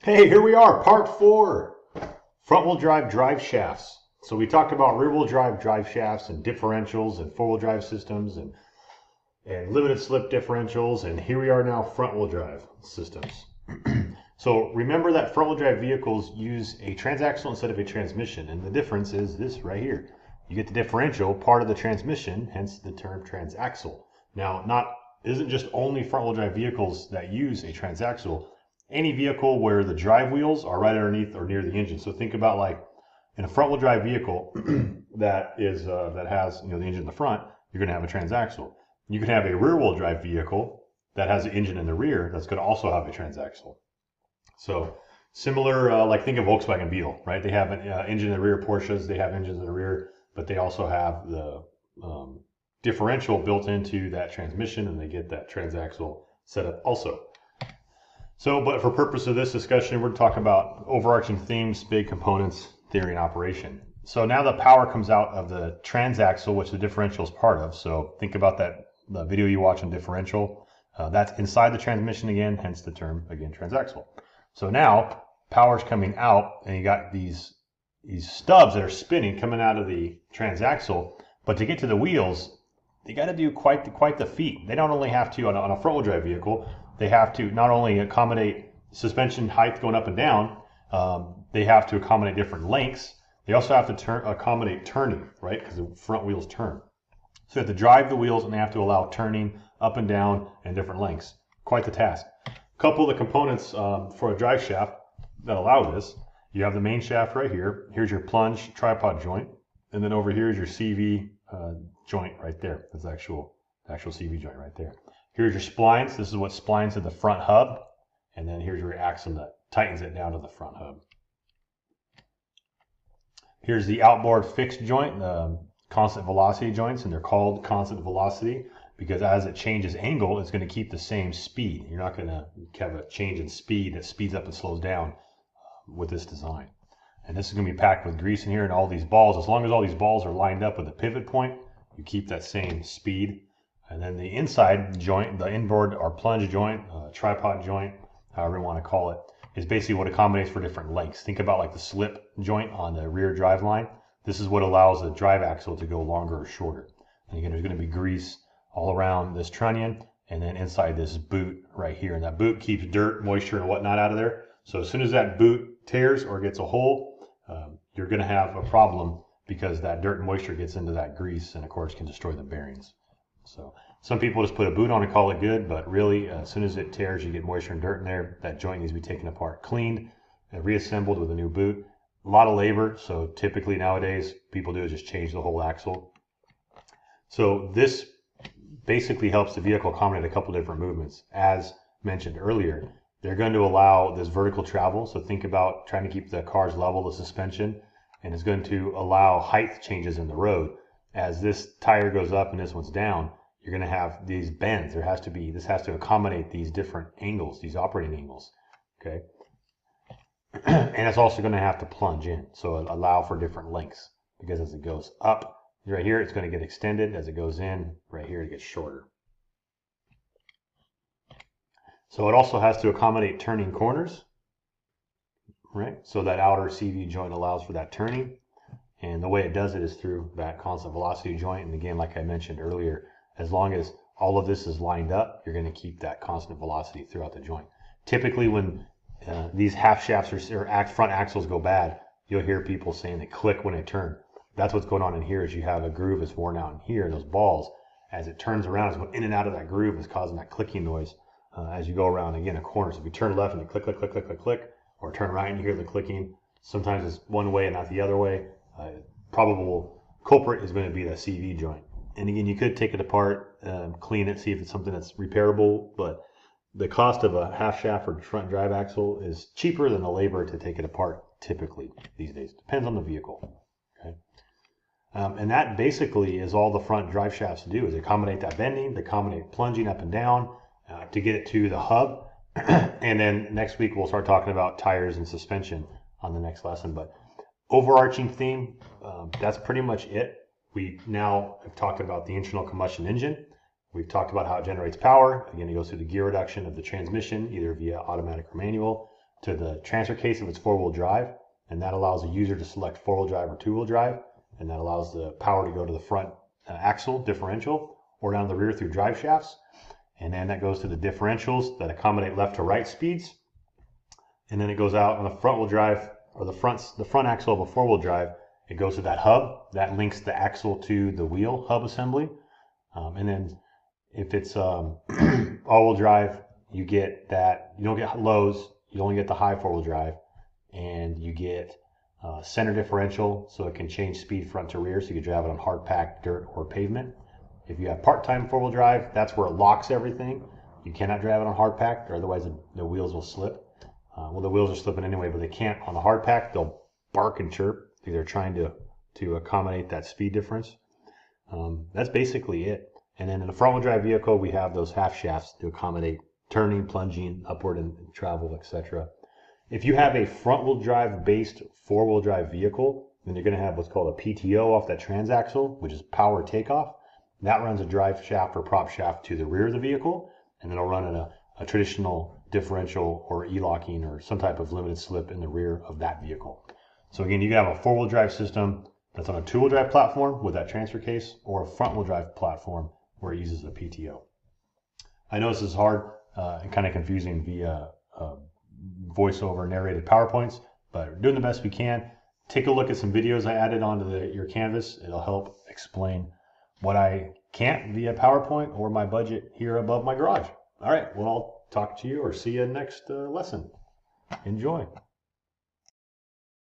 Hey, here we are, part 4, front-wheel drive shafts. So we talked about rear-wheel drive shafts and differentials and four-wheel drive systems and limited slip differentials, and here we are now, front-wheel drive systems. So remember that front-wheel drive vehicles use a transaxle instead of a transmission, and the difference is this right here. You get the differential part of the transmission, hence the term transaxle. Now, it isn't just only front-wheel drive vehicles that use a transaxle. Any vehicle where the drive wheels are right underneath or near the engine. So think about like in a front-wheel drive vehicle that has the engine in the front, you're going to have a transaxle. You can have a rear-wheel drive vehicle that has the engine in the rear that's going to also have a transaxle. So similar, like think of Volkswagen Beetle, right? They have an engine in the rear. Porsches, they have engines in the rear, but they also have the differential built into that transmission, and they get that transaxle setup also. So, but for purpose of this discussion, we're talking about overarching themes, big components, theory, and operation. So now the power comes out of the transaxle, which the differential is part of. So think about the video you watch on differential. That's inside the transmission again, hence the term, again, transaxle. So now power's coming out, and you got these stubs that are spinning coming out of the transaxle. But to get to the wheels, you got to do quite the feat. They don't only have to, on a front-wheel drive vehicle, they have to not only accommodate suspension height going up and down, they have to accommodate different lengths. They also have to accommodate turning, right? Because the front wheels turn. So they have to drive the wheels, and they have to allow turning up and down and different lengths. Quite the task. A couple of the components for a drive shaft that allow this. You have the main shaft right here. Here's your plunge tripod joint. And then over here is your CV joint right there. That's the actual CV joint right there. Here's your splines. This is what splines to the front hub. And then here's your axle that tightens it down to the front hub. Here's the outboard fixed joint, the constant velocity joints, and they're called constant velocity because as it changes angle, it's going to keep the same speed. You're not going to have a change in speed that speeds up and slows down with this design. And this is going to be packed with grease in here, and all these balls, as long as all these balls are lined up with a pivot point, you keep that same speed. And then the inside joint, the inboard or plunge joint, tripod joint, however you want to call it, is basically what accommodates for different lengths. Think about like the slip joint on the rear drive line. This is what allows the drive axle to go longer or shorter. And again, there's going to be grease all around this trunnion and then inside this boot right here. And that boot keeps dirt, moisture, and whatnot out of there. So as soon as that boot tears or gets a hole, you're going to have a problem because that dirt and moisture gets into that grease and of course can destroy the bearings. So some people just put a boot on and call it good, but really as soon as it tears, you get moisture and dirt in there. That joint needs to be taken apart, cleaned, and reassembled with a new boot. A lot of labor, so typically nowadays people do is just change the whole axle. So this basically helps the vehicle accommodate a couple different movements. As mentioned earlier, they're going to allow this vertical travel, so think about trying to keep the cars level, the suspension, and it's going to allow height changes in the road. As this tire goes up and this one's down, you're going to have these bends. This has to accommodate these different angles, these operating angles, okay? And it's also going to have to plunge in, so allow for different lengths, because as it goes up, right here, it's going to get extended. As it goes in, right here, it gets shorter. So it also has to accommodate turning corners, right? So that outer CV joint allows for that turning. And the way it does it is through that constant velocity joint. And again, like I mentioned earlier, as long as all of this is lined up, you're going to keep that constant velocity throughout the joint. Typically when these half shafts or front axles go bad, you'll hear people saying they click when they turn. That's what's going on in here is you have a groove that's worn out in here. Those balls, as it turns around, it's going in and out of that groove, is causing that clicking noise as you go around, again, a corner. So if you turn left and you click, click, click, click, click, click, or turn right and you hear the clicking, sometimes it's one way and not the other way. Probable culprit is going to be that CV joint. And again, you could take it apart, clean it, see if it's something that's repairable, but the cost of a half shaft or front drive axle is cheaper than the labor to take it apart typically these days. Depends on the vehicle. Okay, and that basically is all the front drive shafts do, is accommodate that bending, to accommodate plunging up and down, to get it to the hub. And then next week we'll start talking about tires and suspension on the next lesson. But overarching theme, that's pretty much it. We now have talked about the internal combustion engine. We've talked about how it generates power. Again, it goes through the gear reduction of the transmission, either via automatic or manual. to the transfer case if it's four-wheel drive, and that allows the user to select four-wheel drive or two-wheel drive, and that allows the power to go to the front axle differential or down the rear through drive shafts. And then that goes to the differentials that accommodate left to right speeds. And then it goes out on the front wheel drive, or the front axle of a four-wheel drive. It goes to that hub that links the axle to the wheel hub assembly. And then if it's all-wheel drive, you get that, you don't get lows, you only get the high four-wheel drive, and you get center differential, so it can change speed front to rear, so you can drive it on hard packed dirt or pavement. If you have part-time four-wheel drive, that's where it locks everything. You cannot drive it on hard packed, or otherwise the wheels will slip. Well, the wheels are slipping anyway, but they can't on the hard pack. They'll bark and chirp. They're trying to accommodate that speed difference. That's basically it. And then in a front-wheel drive vehicle, we have those half shafts to accommodate turning, plunging, upward and travel, etc. If you have a front-wheel drive based four-wheel drive vehicle, then you're going to have what's called a PTO off that transaxle, which is power takeoff. That runs a drive shaft or prop shaft to the rear of the vehicle, and it'll run a traditional differential or e-locking or some type of limited slip in the rear of that vehicle. So again, you can have a four-wheel drive system that's on a two-wheel drive platform with that transfer case, or a front-wheel drive platform where it uses a PTO. I know this is hard and kind of confusing via voiceover narrated PowerPoints, but we're doing the best we can. Take a look at some videos I added onto your canvas. It'll help explain what I can't via PowerPoint or my budget here above my garage. All right, well, I'll talk to you or see you next lesson. Enjoy.